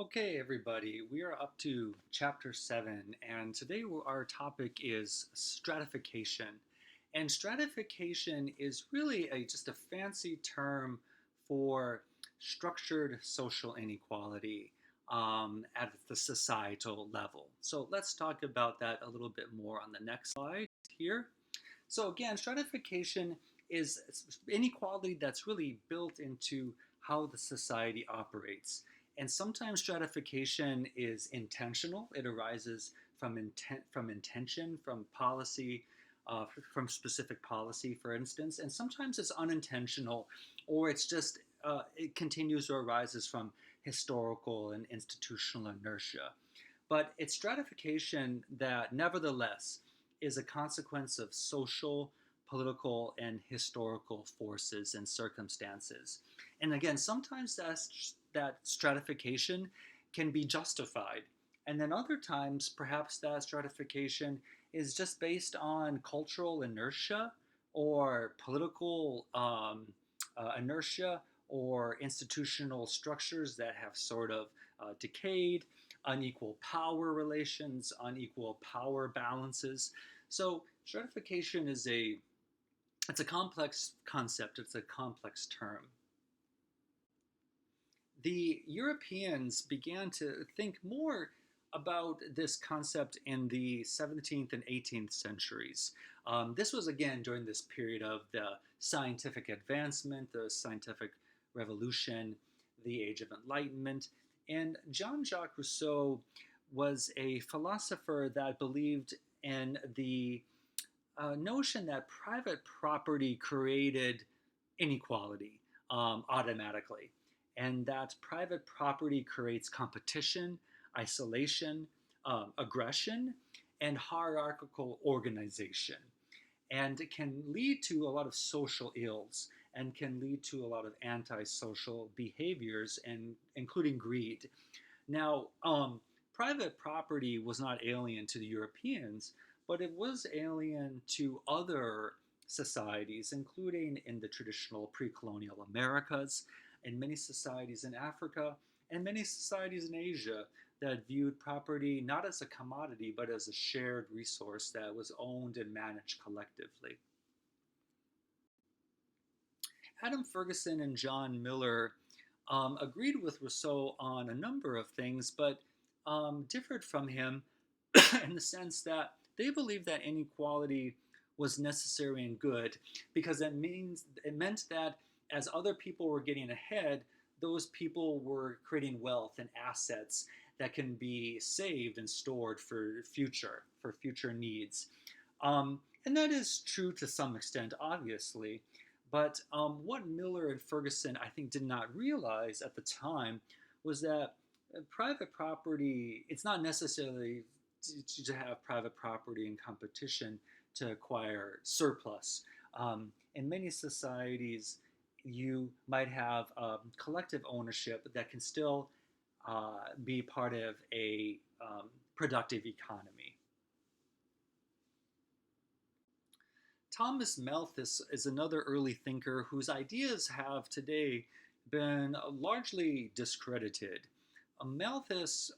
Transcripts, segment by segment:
Okay, everybody, we are up to chapter 7, and today our topic is stratification. And stratification is really just a fancy term for structured social inequality at the societal level. So let's talk about that a little bit more on the next slide here. So again, stratification is inequality that's really built into how the society operates. And sometimes stratification is intentional. It arises from intention, from policy, from specific policy, for instance. And sometimes it's unintentional, or it's just it continues or arises from historical and institutional inertia. But it's stratification that, nevertheless, is a consequence of social, political, and historical forces and circumstances. And again, sometimes that stratification can be justified. And then other times, perhaps that stratification is just based on cultural inertia or political inertia or institutional structures that have sort of decayed, unequal power relations, unequal power balances. So stratification is it's a complex concept, it's a complex term. The Europeans began to think more about this concept in the 17th and 18th centuries. This was again during this period of the scientific advancement, the scientific revolution, the Age of Enlightenment. And Jean Jacques Rousseau was a philosopher that believed in the notion that private property created inequality automatically, and that private property creates competition, isolation, aggression, and hierarchical organization. And it can lead to a lot of social ills and can lead to a lot of antisocial behaviors, and including greed. Now, private property was not alien to the Europeans, but it was alien to other societies, including in the traditional pre-colonial Americas, in many societies in Africa, and many societies in Asia that viewed property not as a commodity, but as a shared resource that was owned and managed collectively. Adam Ferguson and John Miller agreed with Rousseau on a number of things, but differed from him in the sense that they believed that inequality was necessary and good because it meant that as other people were getting ahead, those people were creating wealth and assets that can be saved and stored for future needs. And that is true to some extent, obviously. But what Miller and Ferguson, I think, did not realize at the time was that private property, it's not necessarily to have private property in competition to acquire surplus. In many societies, you might have collective ownership that can still be part of a productive economy. Thomas Malthus is another early thinker whose ideas have today been largely discredited. Malthus,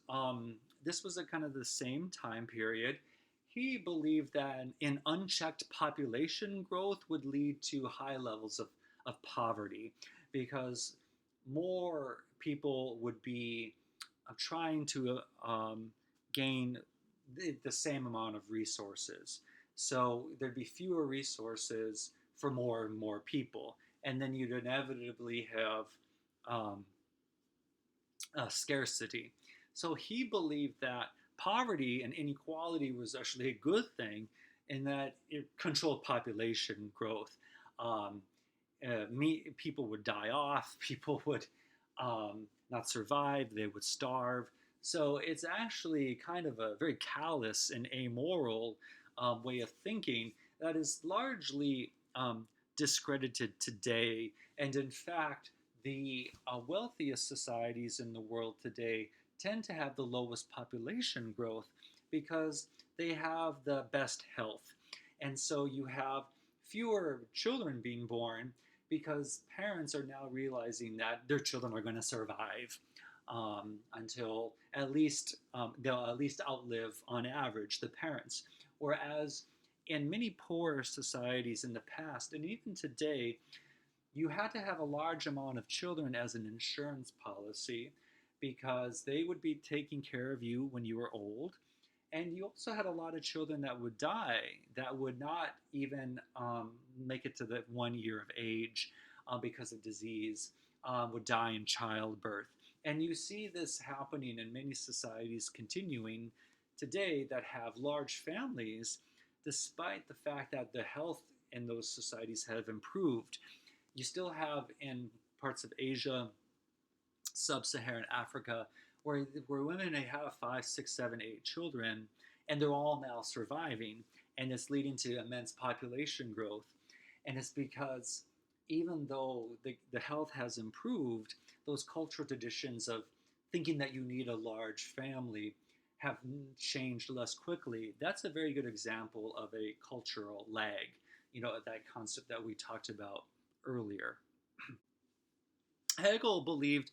this was a kind of the same time period. He believed that an unchecked population growth would lead to high levels of poverty because more people would be trying to gain the same amount of resources. So there'd be fewer resources for more and more people. And then you'd inevitably have um, scarcity. So he believed that poverty and inequality was actually a good thing in that it controlled population growth. Um, People would die off, people would not survive, they would starve. So it's actually kind of a very callous and amoral way of thinking that is largely discredited today. And in fact, the wealthiest societies in the world today tend to have the lowest population growth because they have the best health. And so you have fewer children being born because parents are now realizing that their children are going to survive. until they'll at least outlive, on average, the parents. Whereas in many poorer societies in the past, and even today, you had to have a large amount of children as an insurance policy because they would be taking care of you when you were old. And you also had a lot of children that would die that would not even make it to the 1 year of age because of disease, would die in childbirth. And you see this happening in many societies continuing today that have large families, despite the fact that the health in those societies have improved. You still have in parts of Asia, sub-Saharan Africa, where women may have 5, 6, 7, 8 children, and they're all now surviving, and it's leading to immense population growth. And it's because even though the health has improved, those cultural traditions of thinking that you need a large family have changed less quickly. That's a very good example of a cultural lag, that concept that we talked about earlier. Hegel believed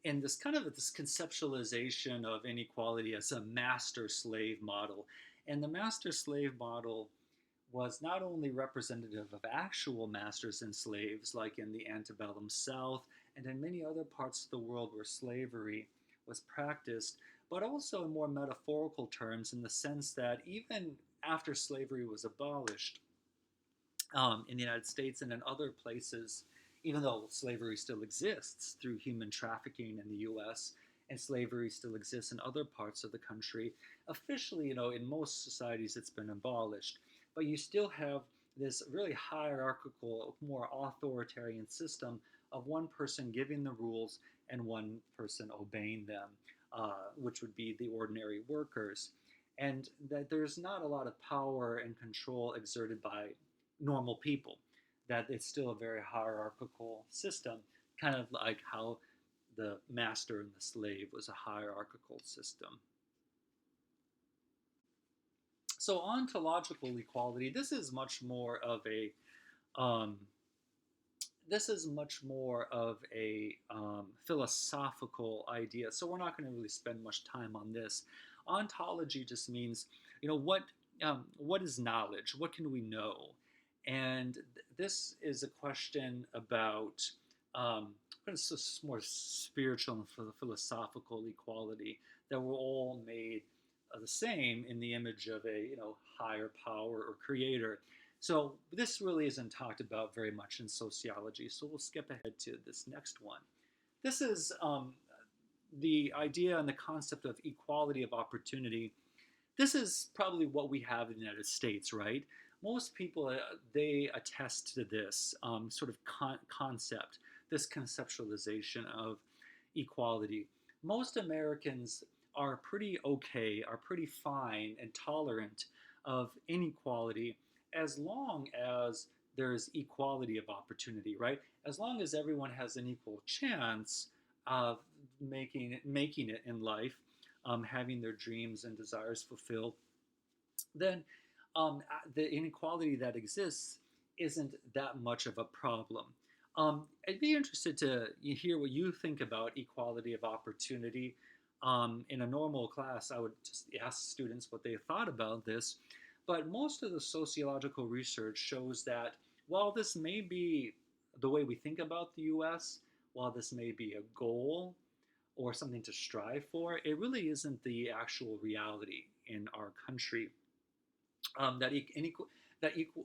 in this conceptualization of inequality as a master slave model. And the master slave model was not only representative of actual masters and slaves, like in the antebellum South and in many other parts of the world where slavery was practiced, but also in more metaphorical terms, in the sense that even after slavery was abolished in the United States and in other places, even though slavery still exists through human trafficking in the US, and slavery still exists in other parts of the country, officially, in most societies it's been abolished. But you still have this really hierarchical, more authoritarian system of one person giving the rules and one person obeying them, which would be the ordinary workers. And that there's not a lot of power and control exerted by normal people, that it's still a very hierarchical system, kind of like how the master and the slave was a hierarchical system. So ontological equality, um, this is much more of a philosophical idea. So we're not going to really spend much time on this. Ontology just means, what is knowledge? What can we know? And this is a question about more spiritual and philosophical equality, that we're all made the same in the image of a higher power or creator. So this really isn't talked about very much in sociology. So we'll skip ahead to this next one. This is the idea and the concept of equality of opportunity. This is probably what we have in the United States, right? Most people, they attest to this sort of concept, this conceptualization of equality. Most Americans are pretty okay, are pretty fine and tolerant of inequality, as long as there's equality of opportunity, right? As long as everyone has an equal chance of making it in life, having their dreams and desires fulfilled, then the inequality that exists isn't that much of a problem. I'd be interested to hear what you think about equality of opportunity. In a normal class, I would just ask students what they thought about this. But most of the sociological research shows that while this may be the way we think about the US, while this may be a goal or something to strive for, it really isn't the actual reality in our country. That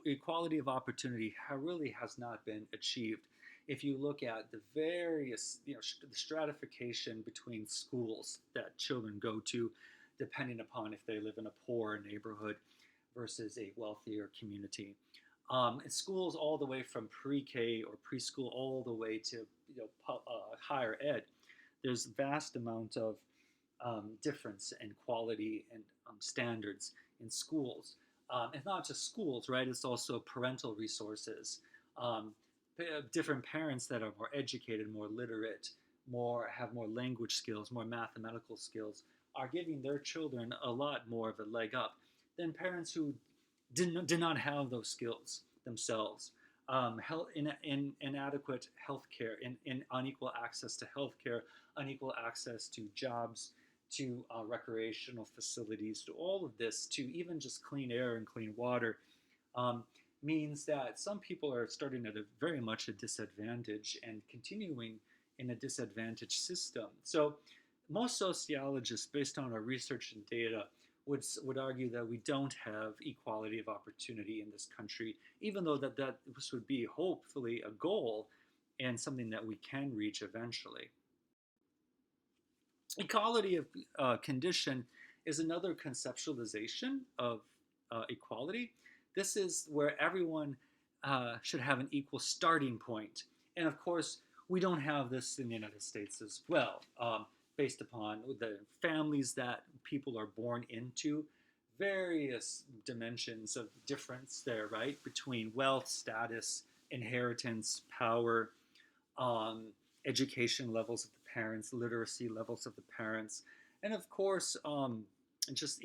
equality of opportunity really has not been achieved. If you look at the various, the stratification between schools that children go to, depending upon if they live in a poor neighborhood versus a wealthier community. In schools all the way from pre-K or preschool all the way to higher ed, there's vast amount of difference in quality and standards in schools. It's not just schools, right? It's also parental resources. Different parents that are more educated, more literate, have more language skills, more mathematical skills, are giving their children a lot more of a leg up than parents who did not have those skills themselves. inadequate health care, in unequal access to health care, unequal access to jobs, to recreational facilities, to all of this, to even just clean air and clean water, um, means that some people are starting at a very much a disadvantage and continuing in a disadvantaged system. So most sociologists, based on our research and data, would argue that we don't have equality of opportunity in this country, even though that this would be hopefully a goal and something that we can reach eventually. Equality of condition is another conceptualization of equality. This is where everyone should have an equal starting point. And of course, we don't have this in the United States as well, based upon the families that people are born into, various dimensions of difference there, right? Between wealth, status, inheritance, power, um, education levels of the parents, literacy levels of the parents, and of course, just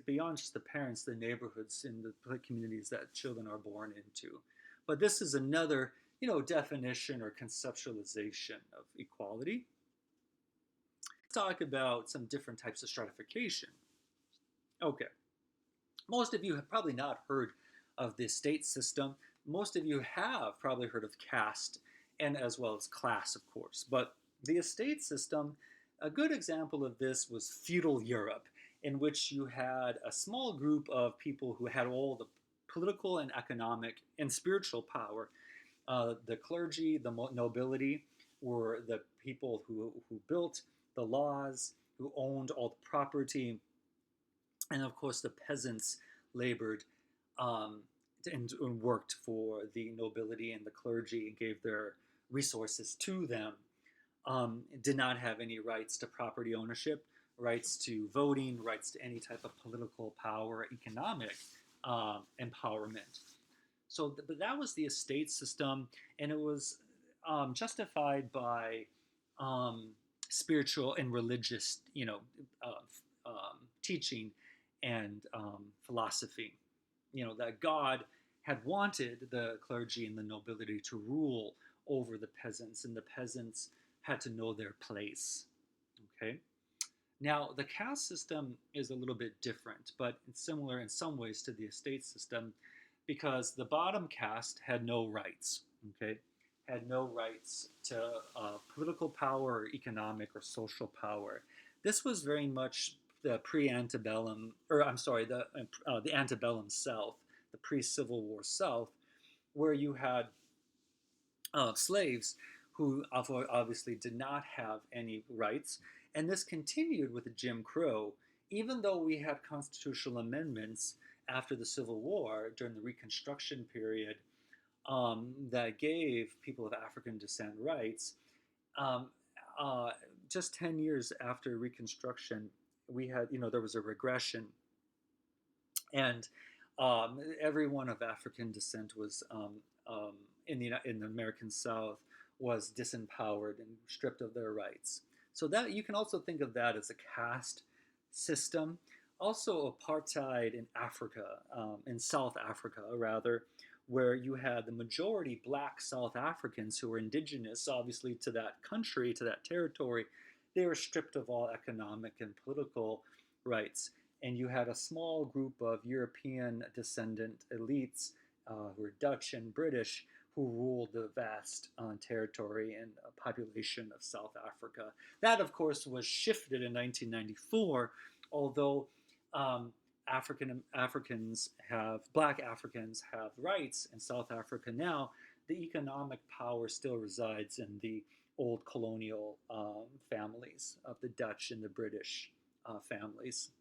beyond just the parents, the neighborhoods in the communities that children are born into. But this is another, definition or conceptualization of equality. Let's talk about some different types of stratification. Okay, most of you have probably not heard of the state system. Most of you have probably heard of caste, and as well as class, of course. But the estate system, a good example of this was feudal Europe, in which you had a small group of people who had all the political and economic and spiritual power. The clergy, the nobility, were the people who built the laws, who owned all the property, and of course the peasants labored um, and worked for the nobility and the clergy and gave their resources to them. Did not have any rights to property ownership, rights to voting, rights to any type of political power, economic empowerment. So, but that was the estate system, and it was justified by um, spiritual and religious, teaching and philosophy. That God had wanted the clergy and the nobility to rule over the peasants, and the peasants had to know their place. Okay. Now, the caste system is a little bit different, but it's similar in some ways to the estate system because the bottom caste had no rights, okay? Had no rights to political power or economic or social power. This was very much the pre-antebellum, or I'm sorry, the antebellum South, the pre-Civil War South, where you had slaves who obviously did not have any rights. And this continued with Jim Crow, even though we had constitutional amendments after the Civil War during the Reconstruction period that gave people of African descent rights. Um, just 10 years after Reconstruction, we had, there was a regression, and everyone of African descent was in the American South was disempowered and stripped of their rights. So that you can also think of that as a caste system. Also, apartheid in Africa, in South Africa rather, where you had the majority black South Africans who were indigenous, obviously, to that country, to that territory. They were stripped of all economic and political rights. And you had a small group of European descendant elites who were Dutch and British who ruled the vast territory and population of South Africa. That, of course, was shifted in 1994, although black Africans have rights in South Africa now. The economic power still resides in the old colonial families of the Dutch and the British families.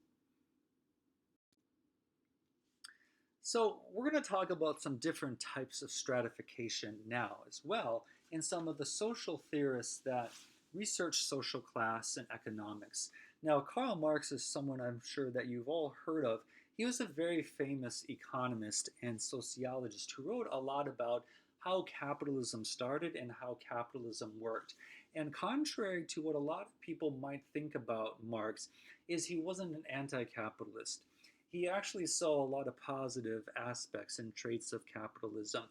So we're going to talk about some different types of stratification now as well, and some of the social theorists that research social class and economics. Now, Karl Marx is someone I'm sure that you've all heard of. He was a very famous economist and sociologist who wrote a lot about how capitalism started and how capitalism worked. And contrary to what a lot of people might think about Marx, is he wasn't an anti-capitalist. He actually saw a lot of positive aspects and traits of capitalism.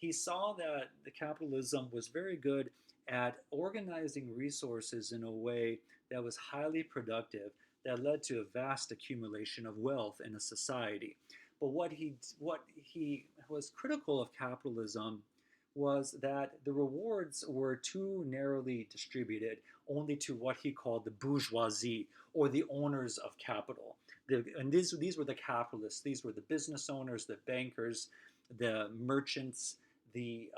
he saw that the capitalism was very good at organizing resources in a way that was highly productive, that led to a vast accumulation of wealth in a society. But what he was critical of capitalism was that the rewards were too narrowly distributed only to what he called the bourgeoisie, or the owners of capital. And these were the capitalists. These were the business owners, the bankers, the merchants, the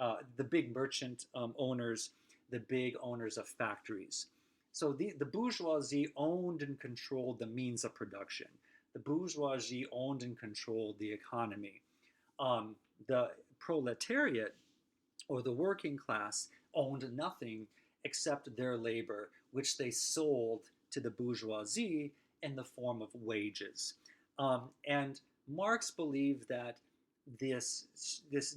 big merchant owners, the big owners of factories. So the bourgeoisie owned and controlled the means of production. The bourgeoisie owned and controlled the economy. The proletariat, or the working class, owned nothing except their labor, which they sold to the bourgeoisie in the form of wages. And Marx believed that this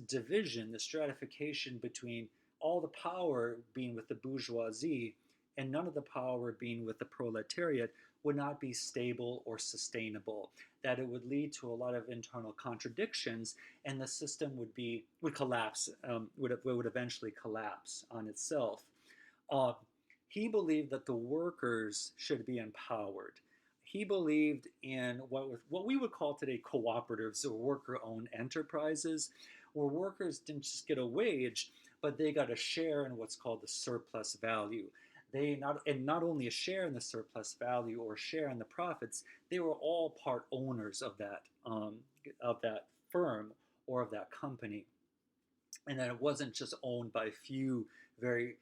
division, the stratification between all the power being with the bourgeoisie and none of the power being with the proletariat, would not be stable or sustainable, that it would lead to a lot of internal contradictions, and the system would collapse, would eventually collapse on itself. Uh, he believed that the workers should be empowered. He believed in what we would call today cooperatives, or worker-owned enterprises, where workers didn't just get a wage, but they got a share in what's called the surplus value. Not only a share in the surplus value or share in the profits, they were all part owners of that firm or of that company, and that it wasn't just owned by a few very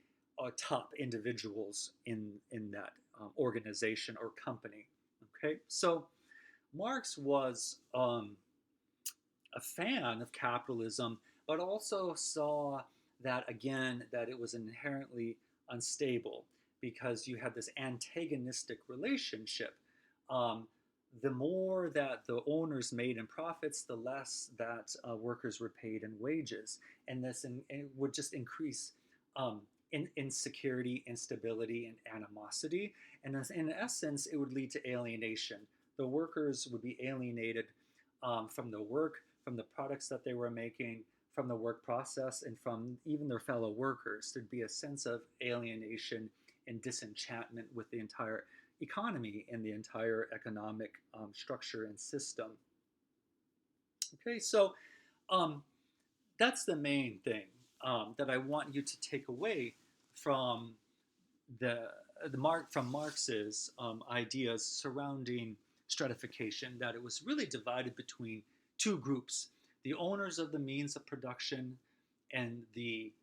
top individuals in that organization or company. Okay, so Marx was a fan of capitalism, but also saw that again that it was inherently unstable, because you had this antagonistic relationship. Um, the more that the owners made in profits, the less that workers were paid in wages, and it would just increase insecurity, instability, and animosity. And in essence, it would lead to alienation. The workers would be alienated from the work, from the products that they were making, from the work process, and from even their fellow workers. There'd be a sense of alienation and disenchantment with the entire economy and the entire economic structure and system. Okay, so um, that's the main thing that I want you to take away from from Marx's ideas surrounding stratification. That it was really divided between two groups: the owners of the means of production and the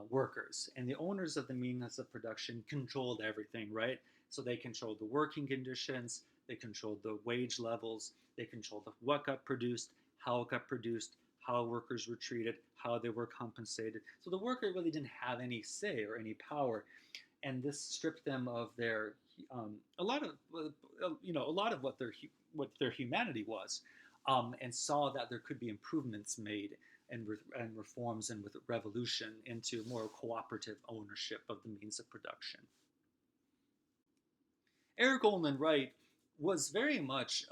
workers. And the owners of the means of production controlled everything, right? So they controlled the working conditions, they controlled the wage levels, they controlled what got produced, how it got produced, how workers were treated, how they were compensated. So the worker really didn't have any say or any power, and this stripped them of their a lot of what their humanity was, and saw that there could be improvements made and reforms and with revolution into more cooperative ownership of the means of production. Eric Olin Wright was very much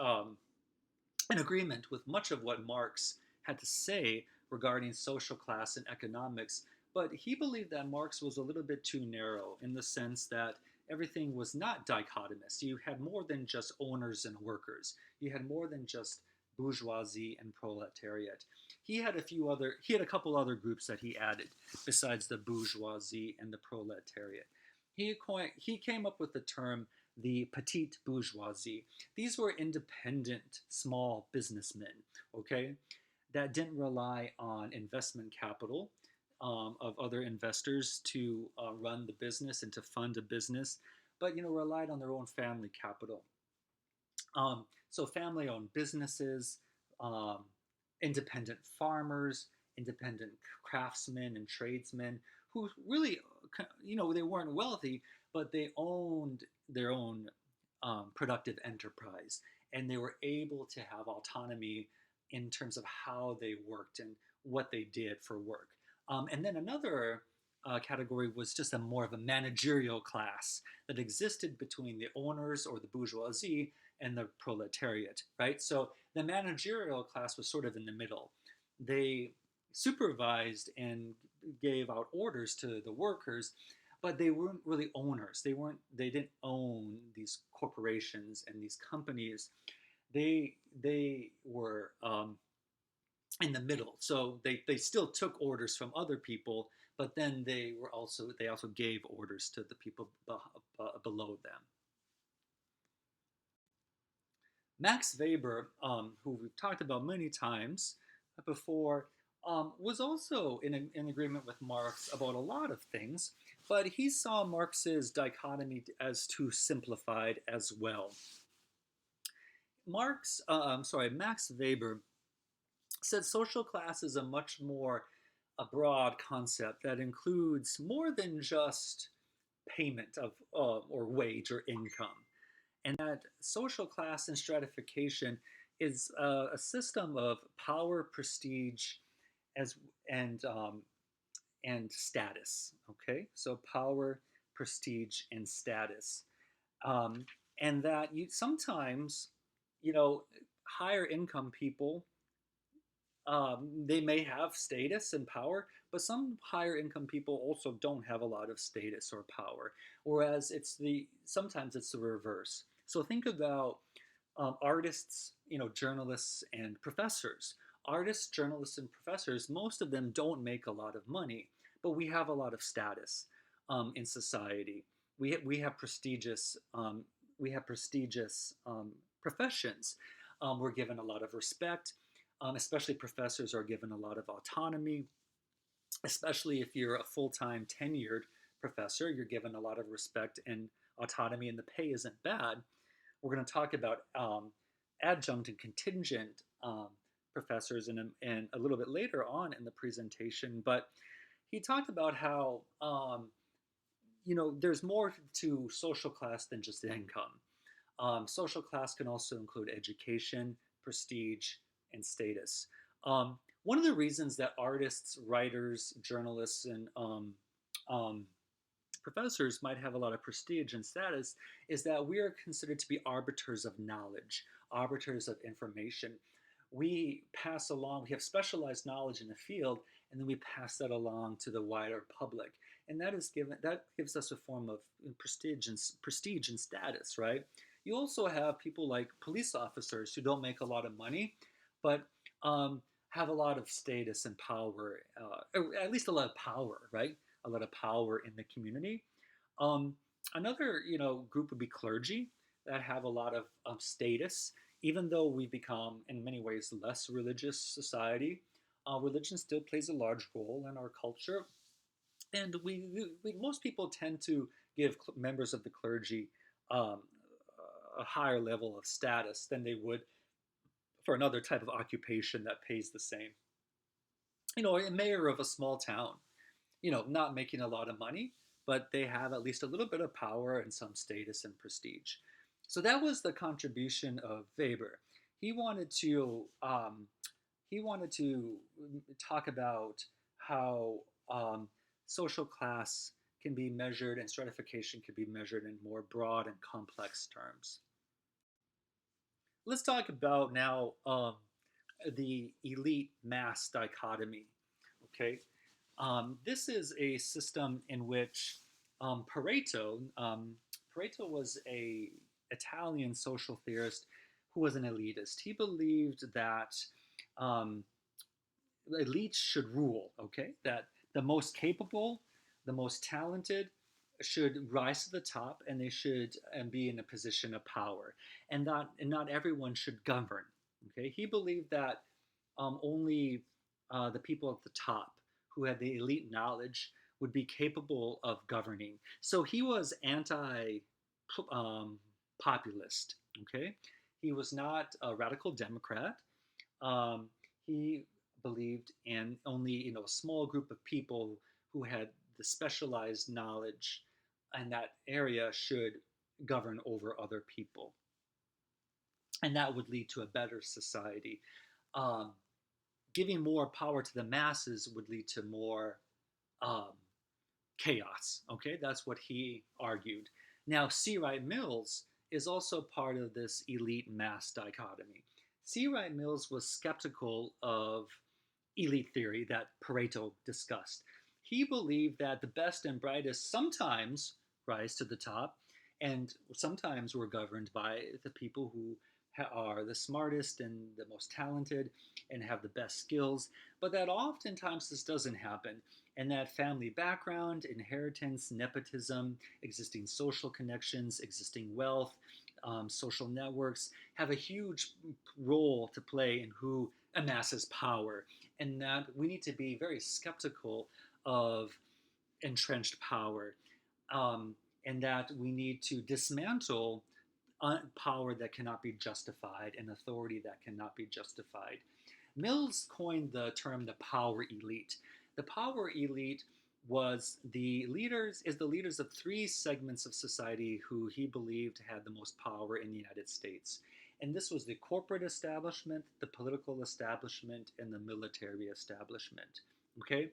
in agreement with much of what Marx had to say regarding social class and economics, but he believed that Marx was a little bit too narrow, in the sense that everything was not dichotomous. You had more than just owners and workers. You had more than just bourgeoisie and proletariat. He had a couple other groups that he added besides the bourgeoisie and the proletariat. He came up with the term the petite bourgeoisie. These were independent, small businessmen, okay, that didn't rely on investment capital of other investors to run the business and to fund a business, but relied on their own family capital. So family-owned businesses, um, independent farmers, independent craftsmen and tradesmen, who really, they weren't wealthy, but they owned their own productive enterprise, and they were able to have autonomy in terms of how they worked and what they did for work. And then another category was just a more of a managerial class that existed between the owners or the bourgeoisie and the proletariat, right? So the managerial class was sort of in the middle. They supervised and gave out orders to the workers, but they weren't really owners. They didn't own these corporations and these companies. They were in the middle. So they still took orders from other people, but then they also gave orders to the people below them. Max Weber, who we've talked about many times before, was also in agreement with Marx about a lot of things, but he saw Marx's dichotomy as too simplified as well. Max Weber said social class is a much more a broad concept that includes more than just payment of or wage or income, and that social class and stratification is a system of power, prestige, as and status. Okay, so power, prestige, and status, um, and that you sometimes, you know, higher income people, they may have status and power, but some higher income people also don't have a lot of status or power. Whereas sometimes it's the reverse. So think about artists, journalists and professors. Artists, journalists, and professors, most of them don't make a lot of money, but we have a lot of status in society. We have prestigious professions. We're given a lot of respect. Especially professors are given a lot of autonomy, especially if you're a full-time tenured professor, you're given a lot of respect and autonomy, and the pay isn't bad. We're going to talk about adjunct and contingent professors in a little bit later on in the presentation, but he talked about how there's more to social class than just income. Social class can also include education, prestige, and status. One of the reasons that artists, writers, journalists, and um, professors might have a lot of prestige and status is that we are considered to be arbiters of knowledge, arbiters of information. We have specialized knowledge in the field, and then we pass that along to the wider public. And that gives us a form of prestige and status, right? You also have people like police officers who don't make a lot of money, but have a lot of status and power, or at least a lot of power, right? A lot of power in the community. Um, Another, group would be clergy that have a lot of status. Even though we become, in many ways, less religious society, religion still plays a large role in our culture, and most people tend to give members of the clergy um, a higher level of status than they would for another type of occupation that pays the same. A mayor of a small town, not making a lot of money, but they have at least a little bit of power and some status and prestige. So that was the contribution of Weber. He wanted to talk about how social class can be measured and stratification can be measured in more broad and complex terms. Let's talk about now the elite mass dichotomy. Okay, this is a system in which Pareto was a Italian social theorist who was an elitist. He believed that um, elites should rule. Okay, that the most capable, the most talented should rise to the top, and they should be in a position of power, and not everyone should govern. Okay, he believed that only the people at the top who had the elite knowledge would be capable of governing. So he was anti-populist. Okay, he was not a radical Democrat. He believed in only a small group of people who had the specialized knowledge in that area should govern over other people, and that would lead to a better society. Um, Giving more power to the masses would lead to more um, chaos. Okay, that's what he argued. Now, C. Wright Mills is also part of this elite mass dichotomy. C. Wright Mills was skeptical of elite theory that Pareto discussed. He believed that the best and brightest sometimes rise to the top, and sometimes were governed by the people who are the smartest and the most talented and have the best skills, but that oftentimes this doesn't happen, and that family background, inheritance, nepotism, existing social connections, existing wealth, social networks have a huge role to play in who amasses power, and that we need to be very skeptical of entrenched power, um, and that we need to dismantle power that cannot be justified and authority that cannot be justified. Mills coined the term the power elite. The power elite is the leaders of three segments of society who he believed had the most power in the United States. And this was the corporate establishment, the political establishment, and the military establishment. Okay?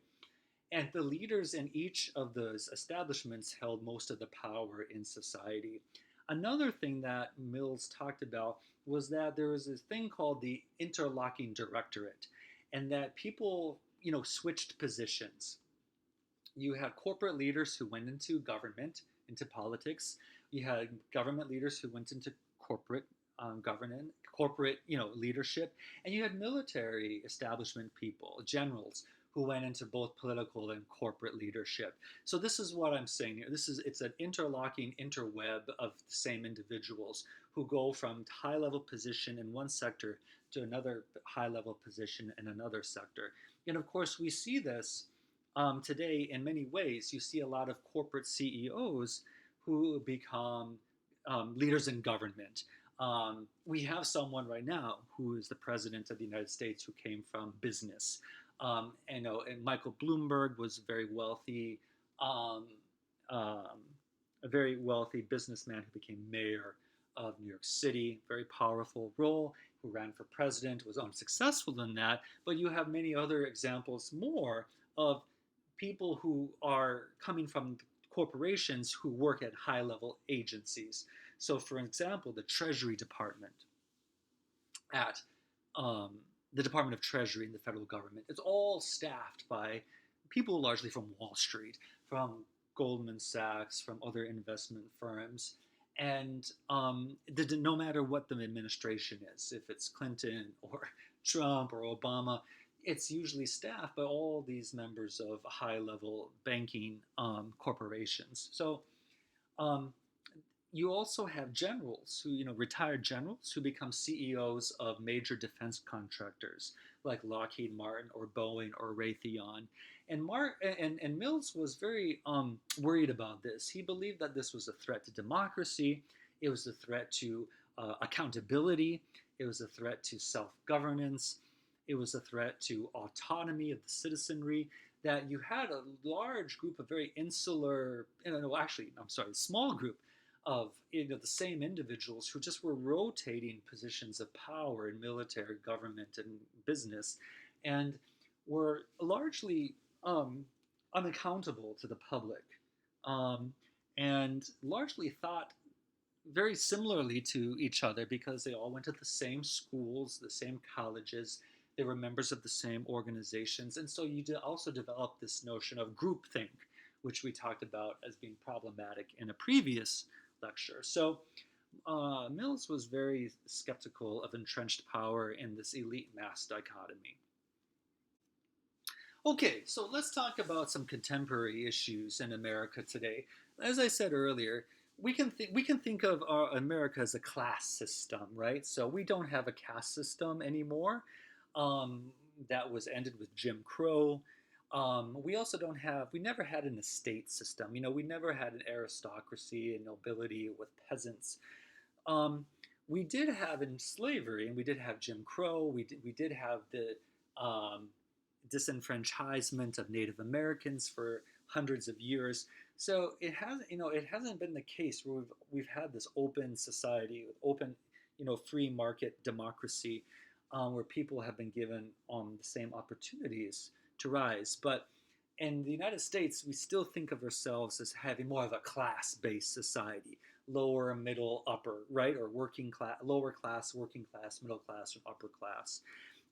And the leaders in each of those establishments held most of the power in society. Another thing that Mills talked about was that there was this thing called the interlocking directorate, and that people, switched positions. You had corporate leaders who went into government, into politics. You had government leaders who went into corporate governance, corporate, leadership, and you had military establishment people, generals, who went into both political and corporate leadership. So this is what I'm saying here. It's an interlocking interweb of the same individuals who go from high level position in one sector to another high level position in another sector. And of course, we see this today in many ways. You see a lot of corporate CEOs who become leaders in government. We have someone right now who is the president of the United States who came from business. And Michael Bloomberg was very wealthy, um, um, a very wealthy businessman who became mayor of New York City, very powerful role, who ran for president, was unsuccessful in that. But you have many other examples more of people who are coming from corporations who work at high level agencies. So, for example, the Treasury Department at um, the Department of Treasury in the federal government. It's all staffed by people largely from Wall Street, from Goldman Sachs, from other investment firms. And no matter what the administration is, if it's Clinton or Trump or Obama, it's usually staffed by all these members of high level banking corporations. So um, you also have generals who, retired generals who become CEOs of major defense contractors like Lockheed Martin or Boeing or Raytheon. And Mills was very worried about this. He believed that this was a threat to democracy. It was a threat to accountability. It was a threat to self-governance. It was a threat to autonomy of the citizenry. That you had a large group of very insular, small group of the same individuals who just were rotating positions of power in military, government, and business, and were largely unaccountable to the public, um, and largely thought very similarly to each other because they all went to the same schools, the same colleges. They were members of the same organizations, and so you also developed this notion of groupthink, which we talked about as being problematic in a previous lecture. So Mills was very skeptical of entrenched power in this elite mass dichotomy. Okay, so let's talk about some contemporary issues in America today. As I said earlier, we can think of America as a class system, right? So we don't have a caste system anymore. Um, that was ended with Jim Crow. We also don't have, we never had an estate system. We never had an aristocracy and nobility with peasants. Um, we did have in slavery, and we did have Jim Crow. We did have the um, disenfranchisement of Native Americans for hundreds of years. So it hasn't been the case where we've had this open society with open, free market democracy, where people have been given the same opportunities to rise. But in the United States, we still think of ourselves as having more of a class-based society, lower, middle, upper, right, or working class, lower class, working class, middle class, or upper class.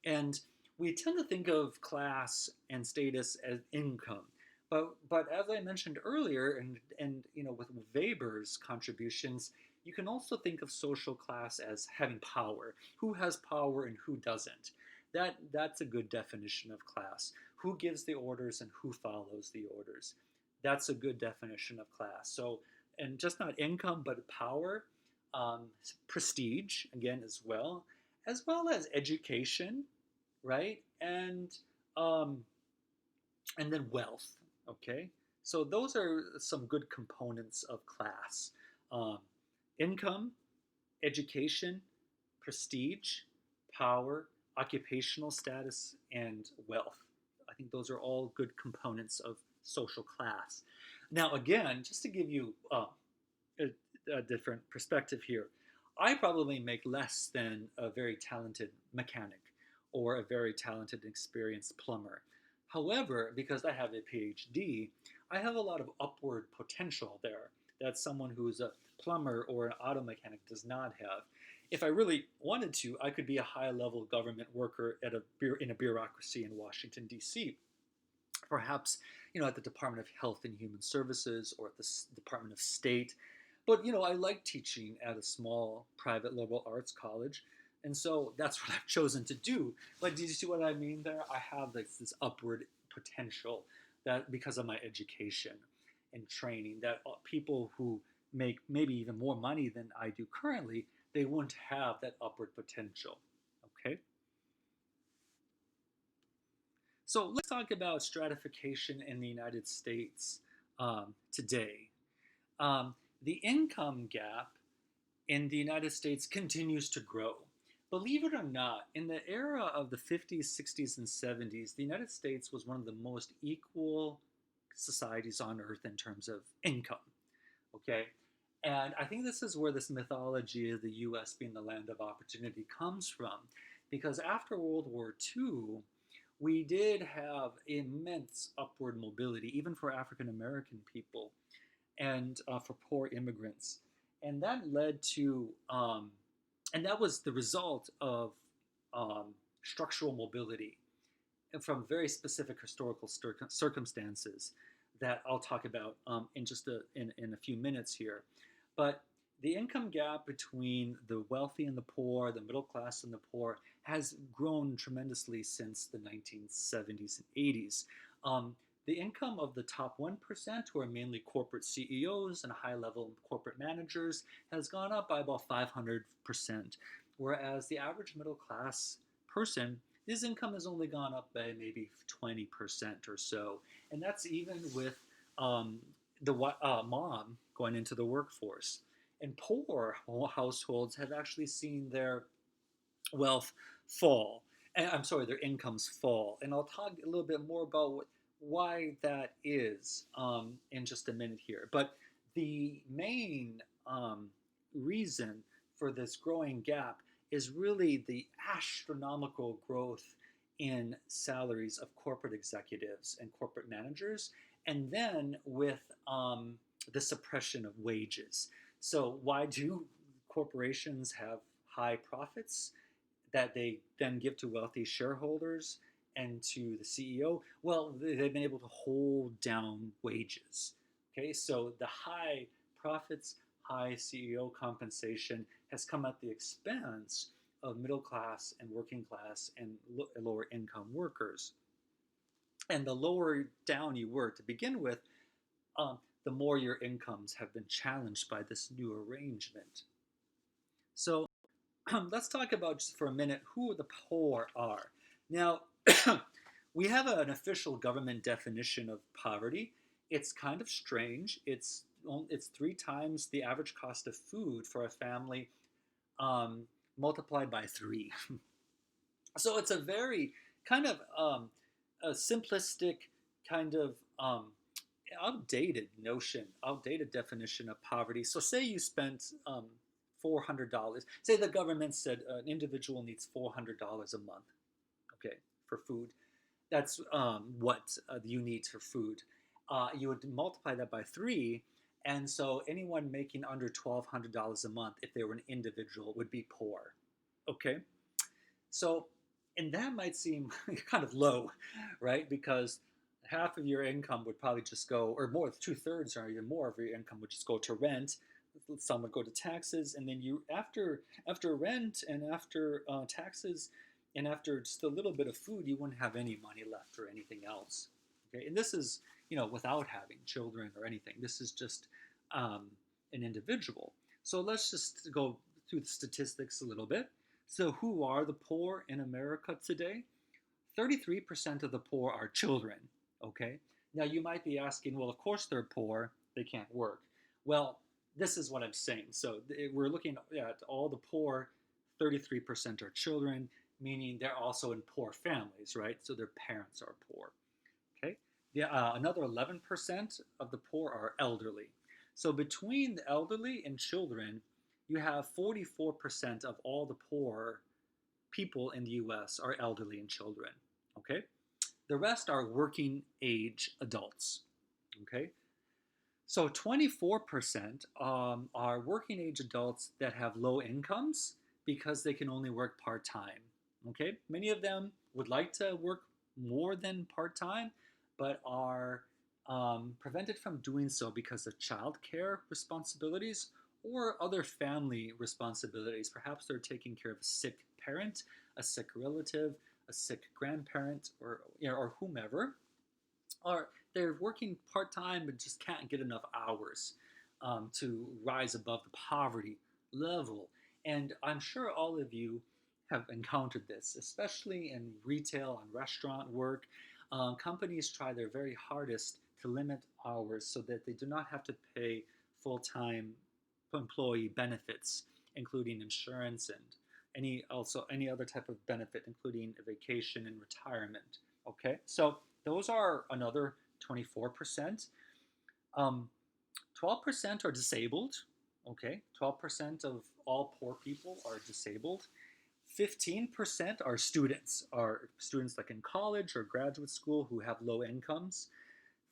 And we tend to think of class and status as income. But as I mentioned earlier, and with Weber's contributions, you can also think of social class as having power. Who has power and who doesn't? That's a good definition of class. Who gives the orders and who follows the orders? That's a good definition of class. So, and just not income, but power, prestige again as well as education, right? Um, and then wealth. Okay, so those are some good components of class: um, income, education, prestige, power, occupational status, and wealth. I think those are all good components of social class. Now, again, just to give you a, a different perspective here, I probably make less than a very talented mechanic or a very talented and experienced plumber. However, because I have a PhD, I have a lot of upward potential there that someone who's a plumber or an auto mechanic does not have. If I really wanted to, I could be a high level government worker in a bureaucracy in Washington, D.C. Perhaps, at the Department of Health and Human Services or at the Department of State. But, I like teaching at a small private liberal arts college. And so that's what I've chosen to do. But did you see what I mean there? I have this upward potential that because of my education and training, that people who make maybe even more money than I do currently, they wouldn't have that upward potential. Okay? So let's talk about stratification in the United States today. Um, the income gap in the United States continues to grow. Believe it or not, in the era of the 50s, 60s, and 70s, the United States was one of the most equal societies on earth in terms of income. Okay? And I think this is where this mythology of the US being the land of opportunity comes from. Because after World War II, we did have immense upward mobility, even for African American people and for poor immigrants. And that led to, and that was the result of structural mobility and from very specific historical circumstances that I'll talk about in just in a few minutes here. But the income gap between the wealthy and the poor, the middle class and the poor, has grown tremendously since the 1970s and 80s. The income of the top 1%, who are mainly corporate CEOs and high level corporate managers, has gone up by about 500%, whereas the average middle class person, his income has only gone up by maybe 20% or so. And that's even with the mom going into the workforce. And poor households have actually seen their wealth fall. And I'm sorry, their incomes fall. And I'll talk a little bit more about why that is in just a minute here. But the main reason for this growing gap is really the astronomical growth in salaries of corporate executives and corporate managers, and then with the suppression of wages. So, why do corporations have high profits that they then give to wealthy shareholders and to the CEO? Well, they've been able to hold down wages. Okay, so the high profits, high CEO compensation has come at the expense of middle class and working class and lower income workers. And the lower down you were to begin with, the more your incomes have been challenged by this new arrangement. So let's talk about just for a minute who the poor are. Now, we have an official government definition of poverty. It's kind of strange. It's 3 times the average cost of food for a family multiplied by 3. So it's a very kind of a simplistic kind of outdated definition of poverty. So say you spent $400. Say the government said an individual needs $400 a month, okay, for food. That's what you need for food. You would multiply that by 3, and so anyone making under $1,200 a month, if they were an individual, would be poor. Okay, so And that might seem kind of low, right? Because half of your income would probably just go, or more, 2/3 or even more of your income would just go to rent. Some would go to taxes, and then you after rent and after taxes and after just a little bit of food, you wouldn't have any money left for anything else. Okay, and this is without having children or anything. This is just um, an individual. So let's just go through the statistics a little bit. So who are the poor in America today? 33% of the poor are children. Okay. Now you might be asking, well, of course they're poor. They can't work. Well, this is what I'm saying. So we're looking at all the poor. 33% are children, meaning they're also in poor families, right? So their parents are poor. Okay. Yeah, another 11% of the poor are elderly. So between the elderly and children, you have 44% of all the poor people in the US are elderly and children. Okay? The rest are working age adults. Okay? So 24% are working age adults that have low incomes because they can only work part time. Okay? Many of them would like to work more than part time, but are prevented from doing so because of childcare responsibilities or other family responsibilities. Perhaps they're taking care of a sick parent, a sick relative, a sick grandparent, or whomever. Or they're working part time but just can't get enough hours to rise above the poverty level. And I'm sure all of you have encountered this, especially in retail and restaurant work. Companies try their very hardest to limit hours so that they do not have to pay full time employee benefits, including insurance and any other type of benefit, including a vacation and retirement. Okay, so those are another 24%. 12% are disabled. Okay, 12% of all poor people are disabled. 15% are students like in college or graduate school who have low incomes.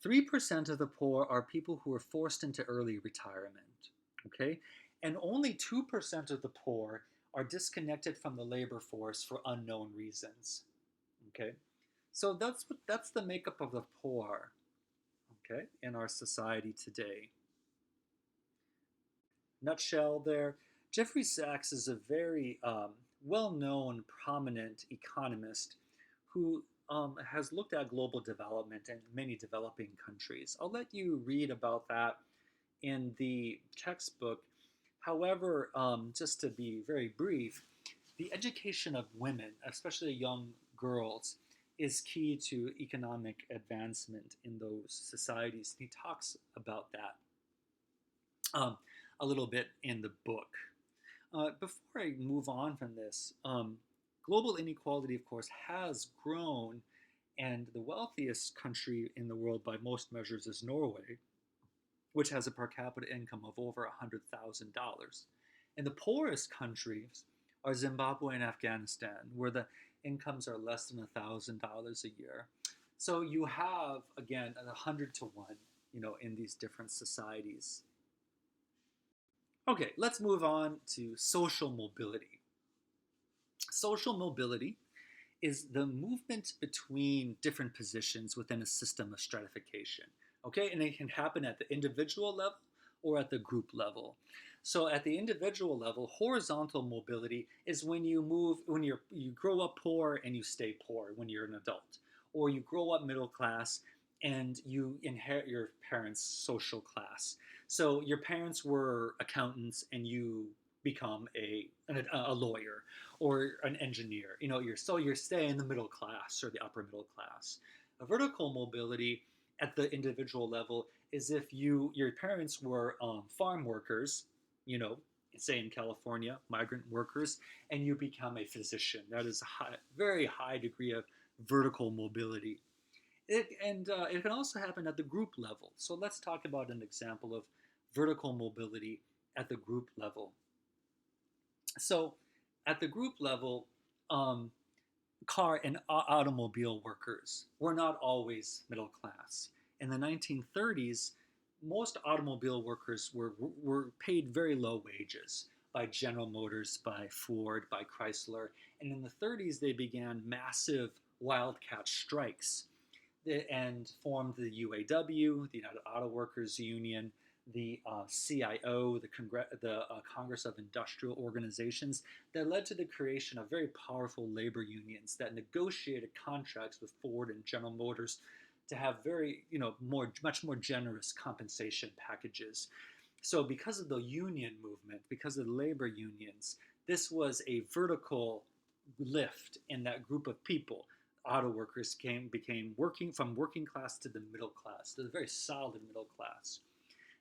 3% of the poor are people who are forced into early retirement. Okay, and only 2% of the poor are disconnected from the labor force for unknown reasons. Okay, so that's the makeup of the poor. Okay, in our society today. Nutshell there. Jeffrey Sachs is a very well-known, prominent economist who has looked at global development in many developing countries. I'll let you read about that in the textbook. However, just to be very brief, the education of women, especially young girls, is key to economic advancement in those societies. He talks about that a little bit in the book. Before I move on from this, global inequality, of course, has grown, and the wealthiest country in the world by most measures is Norway, which has a per capita income of over $100,000. And the poorest countries are Zimbabwe and Afghanistan, where the incomes are less than $1,000 a year. So you have, again, 100 to 1, in these different societies. Okay, let's move on to social mobility. Social mobility is the movement between different positions within a system of stratification. Okay, and it can happen at the individual level or at the group level. So at the individual level, horizontal mobility is when you grow up poor and you stay poor when you're an adult, or you grow up middle class and you inherit your parents' social class. So your parents were accountants and you become a lawyer or an engineer. You're staying in the middle class or the upper middle class. A vertical mobility at the individual level is if your parents were farm workers, say in California, migrant workers, and you become a physician. That is a very high degree of vertical mobility. It can also happen at the group level. So let's talk about an example of vertical mobility at the group level. So at the group level, car and automobile workers were not always middle class. In the 1930s, most automobile workers were paid very low wages. by General Motors, by Ford, by Chrysler. And in the 30s, they began massive wildcat strikes and formed the UAW, the United Auto Workers Union, the CIO, the Congress of Industrial Organizations, that led to the creation of very powerful labor unions that negotiated contracts with Ford and General Motors to have much more generous compensation packages. So because of the union movement, because of the labor unions, this was a vertical lift in that group of people. Auto workers became working class to the middle class, to the very solid middle class.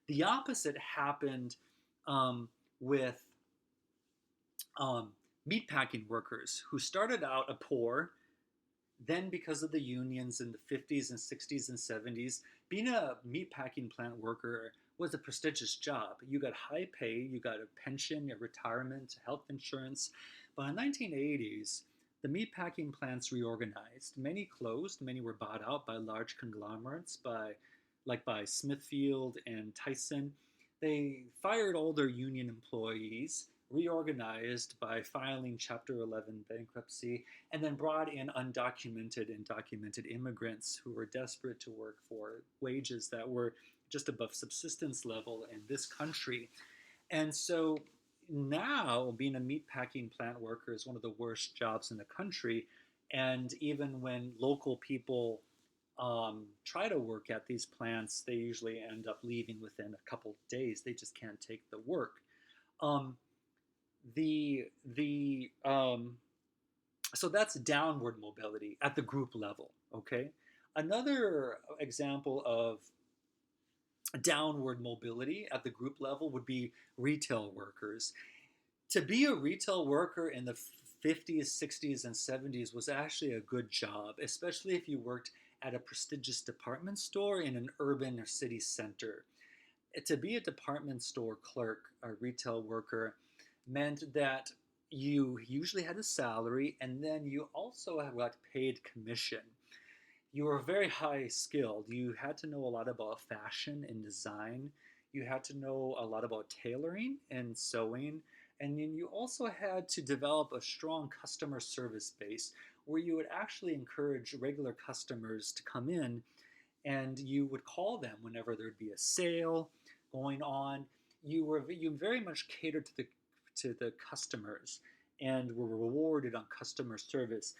The opposite happened with meatpacking workers who started out a poor. Then, because of the unions in the 50s and 60s and 70s, being a meatpacking plant worker was a prestigious job. You got high pay, you got a pension, a retirement, health insurance. But in the 1980s, the meatpacking plants reorganized. Many closed, many were bought out by large conglomerates, by Smithfield and Tyson. They fired all their union employees, reorganized by filing Chapter 11 bankruptcy, and then brought in undocumented and documented immigrants who were desperate to work for wages that were just above subsistence level in this country. And so now being a meatpacking plant worker is one of the worst jobs in the country. And even when local people try to work at these plants, they usually end up leaving within a couple of days. They just can't take the work. Um, so that's downward mobility at the group level. Okay, another example of downward mobility at the group level would be retail workers. To be a retail worker in the 50s, 60s, and 70s was actually a good job, especially if you worked at a prestigious department store in an urban or city center. To be a department store clerk, a retail worker, meant that you usually had a salary and then you also got paid commission. You were very high skilled. You had to know a lot about fashion and design. You had to know a lot about tailoring and sewing. And then you also had to develop a strong customer service base where you would actually encourage regular customers to come in and you would call them whenever there'd be a sale going on. You very much catered to the customers and were rewarded on customer service.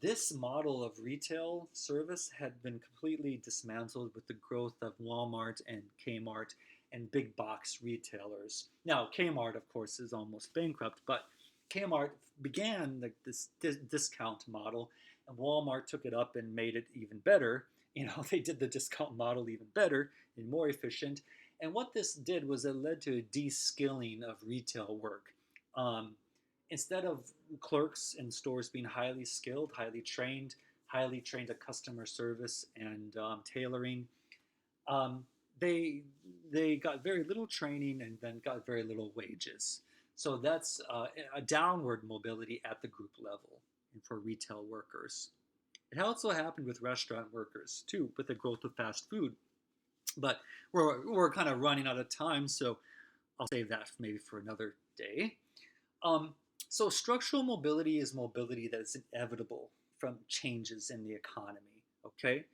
This model of retail service had been completely dismantled with the growth of Walmart and Kmart and big box retailers. Now, Kmart, of course, is almost bankrupt, but Kmart began this discount model, and Walmart took it up and made it even better. They did the discount model even better and more efficient. And what this did was it led to a de-skilling of retail work. Instead of clerks in stores being highly skilled, highly trained at customer service and tailoring, they got very little training and then got very little wages. So that's a downward mobility at the group level and for retail workers. It also happened with restaurant workers too, with the growth of fast food. But we're kind of running out of time, so I'll save that maybe for another day. So structural mobility is mobility that is inevitable from changes in the economy. Okay,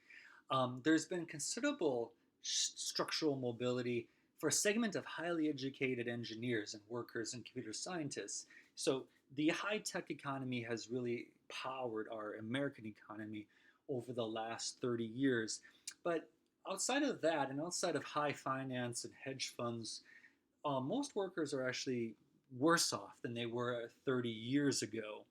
there's been considerable structural mobility for a segment of highly educated engineers and workers and computer scientists. So the high-tech economy has really powered our American economy over the last 30 years. But outside of that, and outside of high finance and hedge funds, most workers are actually worse off than they were 30 years ago.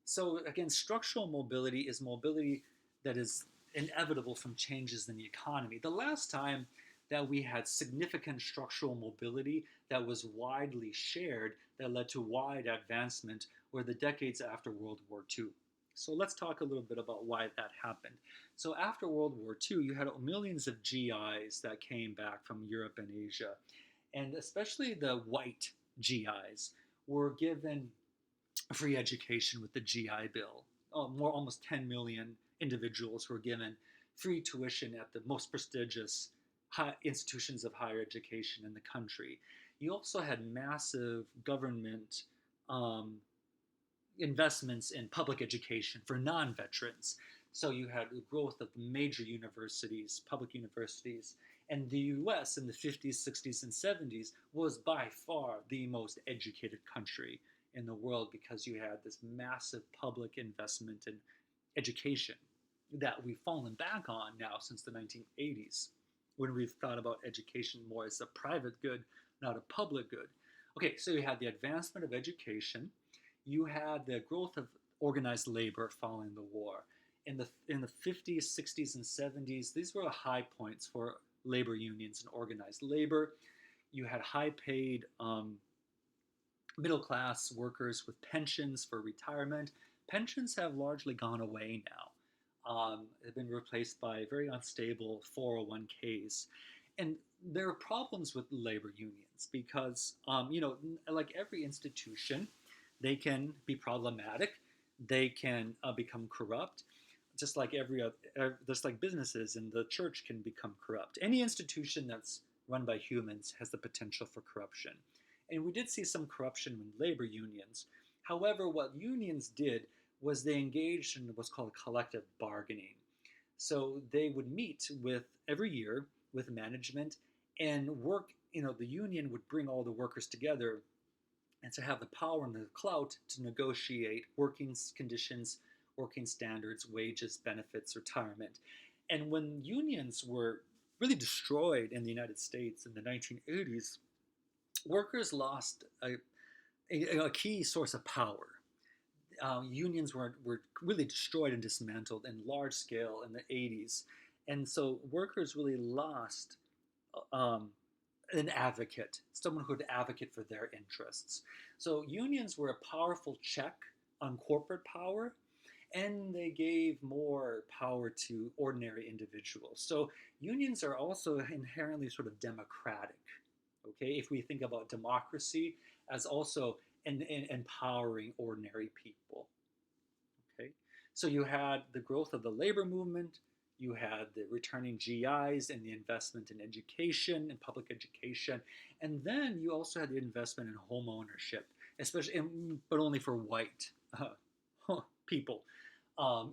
So again, structural mobility is mobility that is inevitable from changes in the economy. The last time that we had significant structural mobility that was widely shared, that led to wide advancement, were the decades after World War II. So let's talk a little bit about why that happened. So after World War II, you had millions of GIs that came back from Europe and Asia. And especially the white GIs were given free education with the GI Bill. Almost 10 million individuals were given free tuition at the most prestigious institutions of higher education in the country. you also had massive government um, investments in public education for non-veterans. So you had the growth of major universities, public universities, and the US in the 50s, 60s, and 70s was by far the most educated country in the world because you had this massive public investment in education that we've fallen back on now since the 1980s, when we've thought about education more as a private good, not a public good. Okay, so you had the advancement of education, you had the growth of organized labor following the war. In the 50s, 60s, and 70s, these were high points for labor unions and organized labor. You had high paid middle class workers with pensions for retirement. Pensions have largely gone away now. They've been replaced by very unstable 401ks. And there are problems with labor unions because, like every institution, they can be problematic. They can become corrupt, just like just like businesses and the church can become corrupt. Any institution that's run by humans has the potential for corruption. And we did see some corruption in labor unions. However, what unions did was they engaged in what's called collective bargaining. So they would meet with every year with management and work, the union would bring all the workers together and to have the power and the clout to negotiate working conditions, working standards, wages, benefits, retirement. And when unions were really destroyed in the United States in the 1980s, workers lost a key source of power. Unions were really destroyed and dismantled in large scale in the 80s. And so workers really lost um, an advocate, someone who would advocate for their interests. So unions were a powerful check on corporate power, and they gave more power to ordinary individuals. So unions are also inherently sort of democratic. Okay, if we think about democracy as also empowering ordinary people. Okay, so you had the growth of the labor movement, you had the returning GIs and the investment in education and public education, and then you also had the investment in home ownership, but only for white people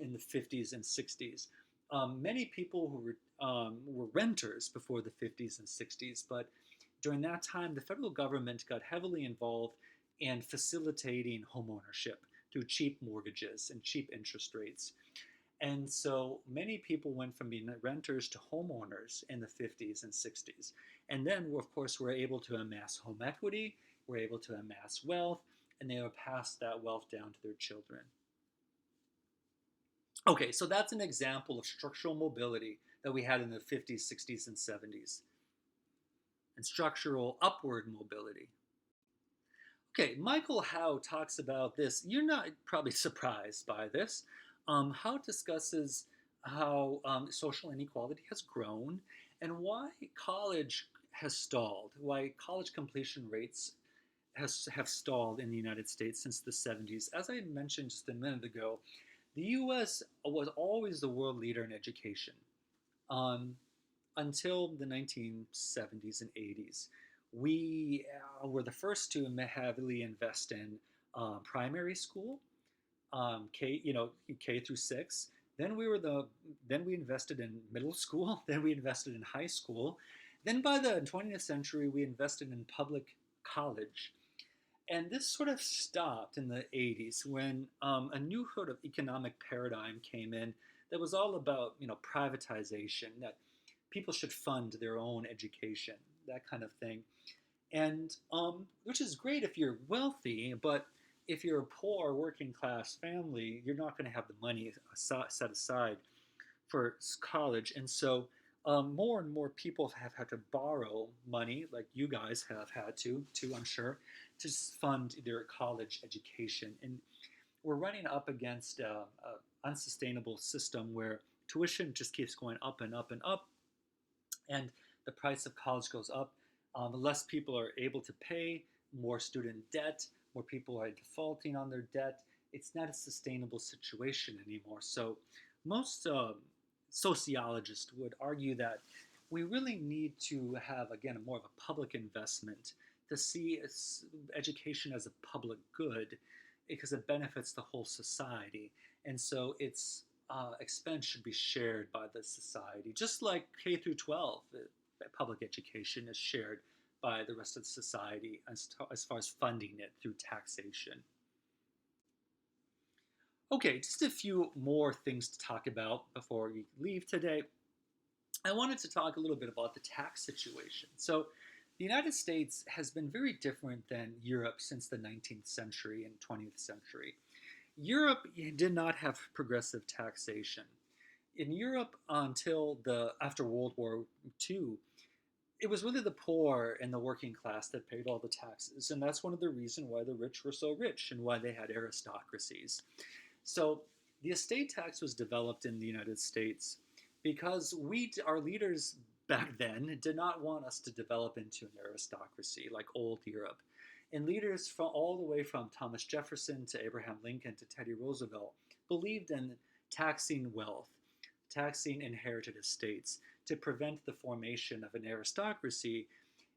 in the 50s and 60s. Many people who were renters before the 50s and 60s, but during that time, the federal government got heavily involved in facilitating homeownership through cheap mortgages and cheap interest rates. And so many people went from being renters to homeowners in the 50s and 60s. And then, of course, were able to amass home equity, were able to amass wealth, and they would pass that wealth down to their children. Okay, so that's an example of structural mobility that we had in the 50s, 60s, and 70s, and structural upward mobility. Okay, Michael Howe talks about this. You're not probably surprised by this. Howe discusses how social inequality has grown and why college has stalled, why college completion rates have stalled in the United States since the 70s. As I mentioned just a minute ago, the US was always the world leader in education until the 1970s and 80s. We were the first to heavily invest in primary school, K through 6. Then we invested in middle school. Then we invested in high school. Then by the 20th century, we invested in public college. And this sort of stopped in the 80s when a new sort of economic paradigm came in that was all about privatization, that people should fund their own education, that kind of thing. And which is great if you're wealthy, but if you're a poor working class family, you're not going to have the money set aside for college. And so more and more people have had to borrow money, like you guys have had to, too, I'm sure, to fund their college education. And we're running up against an unsustainable system where tuition just keeps going up and up and up, and the price of college goes up. Less people are able to pay, more student debt, more people are defaulting on their debt. It's not a sustainable situation anymore. So most sociologists would argue that we really need to have, again, more of a public investment to see education as a public good because it benefits the whole society. And so its expense should be shared by the society, just like K through 12, public education is shared by the rest of the society as far as funding it through taxation. Okay, just a few more things to talk about before we leave today. I wanted to talk a little bit about the tax situation. So, the United States has been very different than Europe since the 19th century and 20th century. Europe did not have progressive taxation. In Europe, until the after World War II, it was really the poor and the working class that paid all the taxes, and that's one of the reasons why the rich were so rich and why they had aristocracies. So the estate tax was developed in the United States because our leaders back then did not want us to develop into an aristocracy like old Europe. And leaders from all the way from Thomas Jefferson to Abraham Lincoln to Teddy Roosevelt believed in taxing wealth, taxing inherited estates to prevent the formation of an aristocracy.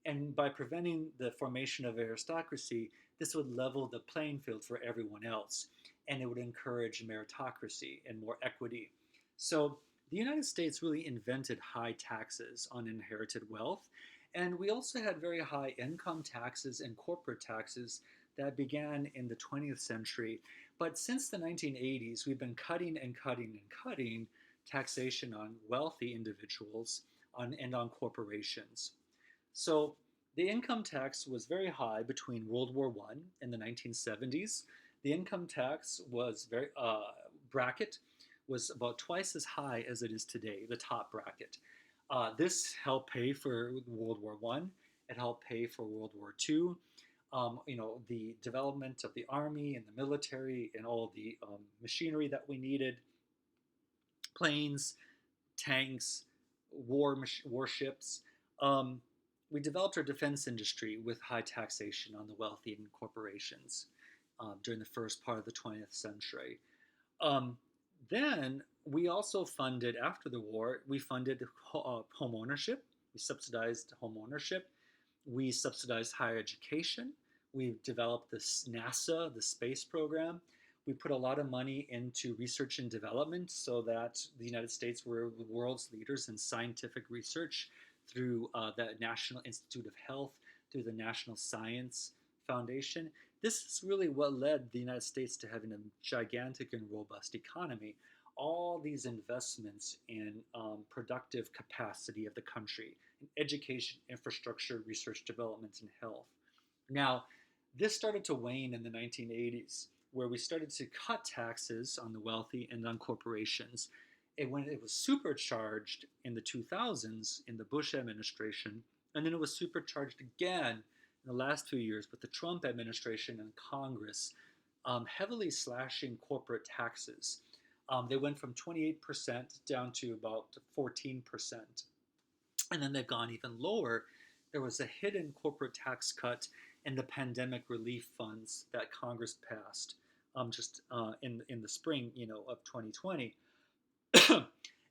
And by preventing the formation of aristocracy, this would level the playing field for everyone else, and it would encourage meritocracy and more equity. So the United States really invented high taxes on inherited wealth, and we also had very high income taxes and corporate taxes that began in the 20th century. But since the 1980s, we've been cutting and cutting and cutting taxation on wealthy individuals and on corporations. So the income tax was very high between World War I and the 1970s. The income tax was bracket was about twice as high as it is today, the top bracket. This helped pay for World War I. It helped pay for World War II. The development of the army and the military and all the machinery that we needed, planes, tanks, warships. We developed our defense industry with high taxation on the wealthy and corporations during the first part of the 20th century. Then we also funded, after the war, we funded home ownership. We subsidized home ownership. We subsidized higher education. We developed this NASA, the space program. We put a lot of money into research and development so that the United States were the world's leaders in scientific research through the National Institute of Health, through the National Science Foundation. This is really what led the United States to having a gigantic and robust economy. All these investments in productive capacity of the country, in education, infrastructure, research, development, and health. Now, this started to wane in the 1980s, where we started to cut taxes on the wealthy and on corporations. And when it was supercharged in the 2000s in the Bush administration, and then it was supercharged again in the last few years with the Trump administration and Congress heavily slashing corporate taxes. They went from 28% down to about 14%. And then they've gone even lower. There was a hidden corporate tax cut in the pandemic relief funds that Congress passed just in the spring, of 2020.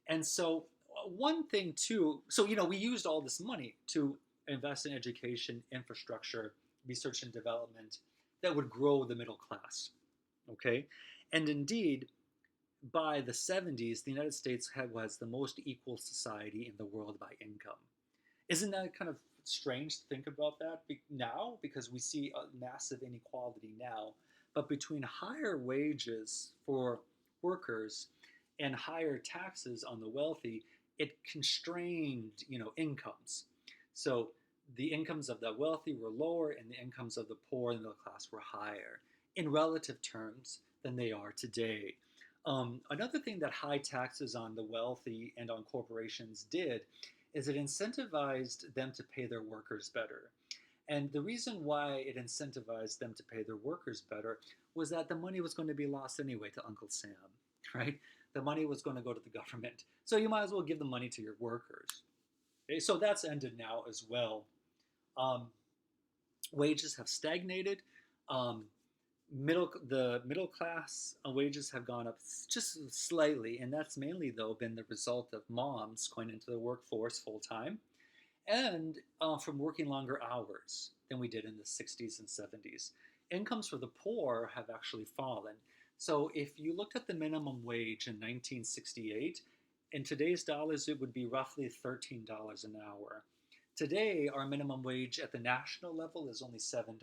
And so one thing too, so we used all this money to invest in education, infrastructure, research and development that would grow the middle class. Okay, and indeed, by the 70s, the United States was the most equal society in the world by income. Isn't that kind of strange to think about that now? Because we see a massive inequality now. But between higher wages for workers and higher taxes on the wealthy, it constrained, incomes. So the incomes of the wealthy were lower and the incomes of the poor and the middle class were higher in relative terms than they are today. Another thing that high taxes on the wealthy and on corporations did is it incentivized them to pay their workers better. And the reason why it incentivized them to pay their workers better was that the money was going to be lost anyway to Uncle Sam, right? The money was going to go to the government. So you might as well give the money to your workers. Okay, so that's ended now as well. Wages have stagnated. The middle class wages have gone up just slightly, and that's mainly though been the result of moms going into the workforce full time, and from working longer hours than we did in the 60s and 70s. Incomes for the poor have actually fallen. So if you looked at the minimum wage in 1968, in today's dollars, it would be roughly $13 an hour. Today, our minimum wage at the national level is only $7.25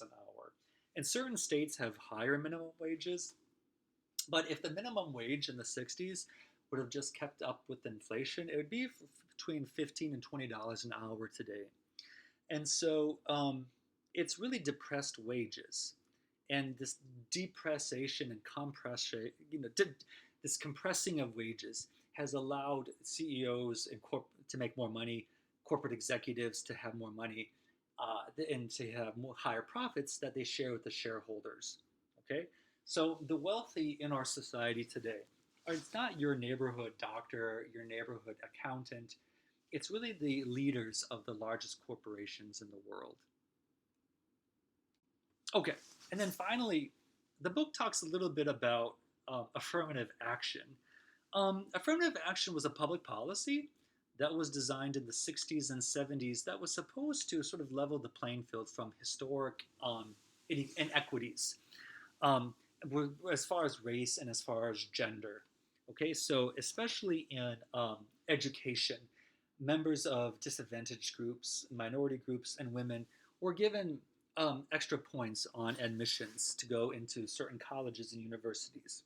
an hour. And certain states have higher minimum wages, but if the minimum wage in the 60s would have just kept up with inflation, it would be between $15 and $20 an hour today. And so it's really depressed wages. And this depressation and compression, this compressing of wages has allowed CEOs to make more money, corporate executives to have more money, and to have more higher profits that they share with the shareholders. Okay, so the wealthy in our society today, it's not your neighborhood doctor, your neighborhood accountant. It's really the leaders of the largest corporations in the world. Okay, and then finally, the book talks a little bit about affirmative action. Affirmative action was a public policy that was designed in the 60s and 70s that was supposed to sort of level the playing field from historic inequities, um, as far as race and as far as gender. Okay, so especially in education, members of disadvantaged groups, minority groups, and women were given extra points on admissions to go into certain colleges and universities.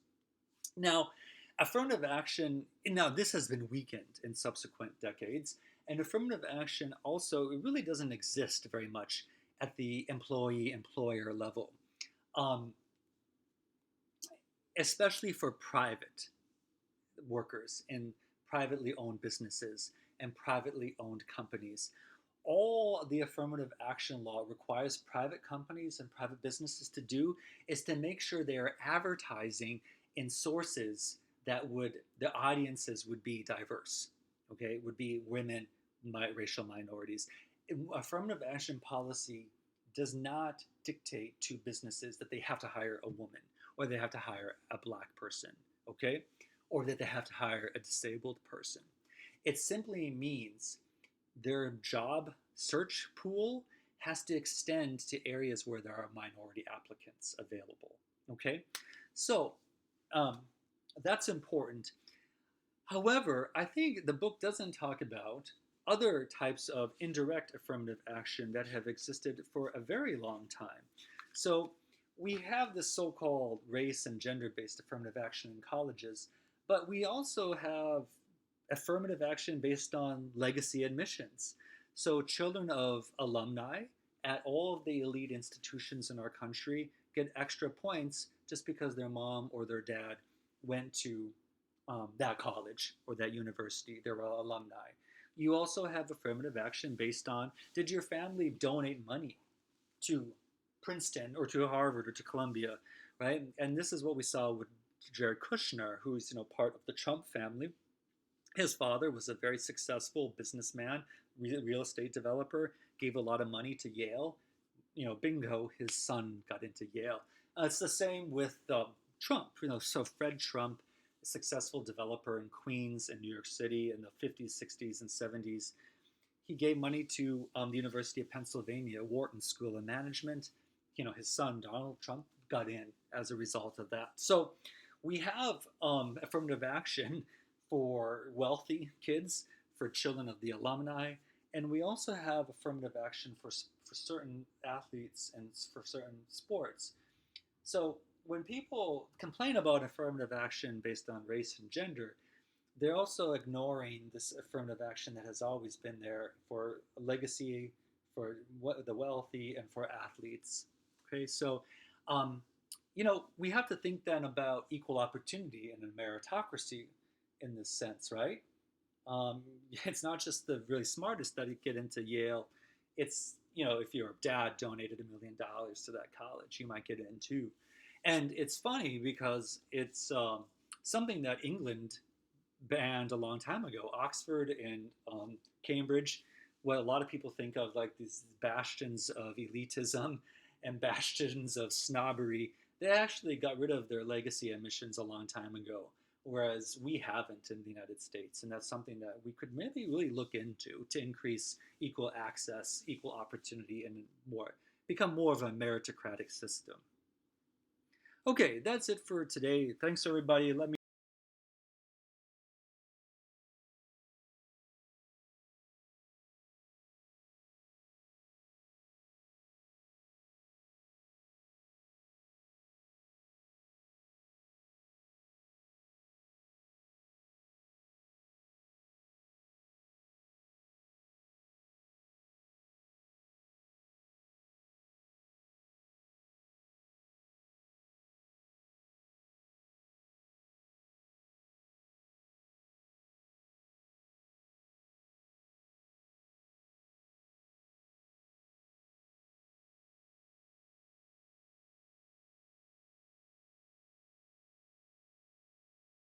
Now, affirmative action, now this has been weakened in subsequent decades, and affirmative action also, it really doesn't exist very much at the employee-employer level, um, especially for private workers in privately owned businesses and privately owned companies. All the affirmative action law requires private companies and private businesses to do is to make sure they are advertising in sources that would the audiences would be diverse. Okay, would be women, racial minorities. Affirmative action policy does not dictate to businesses that they have to hire a woman or they have to hire a black person, okay, or that they have to hire a disabled person. It simply means their job search pool has to extend to areas where there are minority applicants available. Okay, so um, that's important. However, I think the book doesn't talk about other types of indirect affirmative action that have existed for a very long time. So we have this so-called race and gender-based affirmative action in colleges, but we also have affirmative action based on legacy admissions. So children of alumni at all of the elite institutions in our country get extra points just because their mom or their dad went to that college or that university. They were alumni. You also have affirmative action based on, did your family donate money to Princeton or to Harvard or to Columbia, right? And this is what we saw with Jared Kushner, who's part of the Trump family. His father was a very successful businessman, real estate developer, gave a lot of money to Yale. Bingo, his son got into Yale. It's the same with Trump. So Fred Trump, a successful developer in Queens and New York City in the 50s, 60s, and 70s. He gave money to the University of Pennsylvania, Wharton School of Management. His son, Donald Trump, got in as a result of that. So we have affirmative action for wealthy kids, for children of the alumni, and we also have affirmative action for certain athletes and for certain sports. So when people complain about affirmative action based on race and gender, they're also ignoring this affirmative action that has always been there for legacy, for the wealthy, and for athletes. Okay, so we have to think then about equal opportunity and a meritocracy in this sense, right? It's not just the really smartest that get into Yale. It's, if your dad donated $1 million to that college, you might get in too. And it's funny because it's something that England banned a long time ago. Oxford and Cambridge, what a lot of people think of like these bastions of elitism and bastions of snobbery, they actually got rid of their legacy admissions a long time ago. whereas we haven't in the United States. And that's something that we could maybe really look into to increase equal access, equal opportunity, and become more of a meritocratic system. Okay, that's it for today. Thanks, everybody. Let me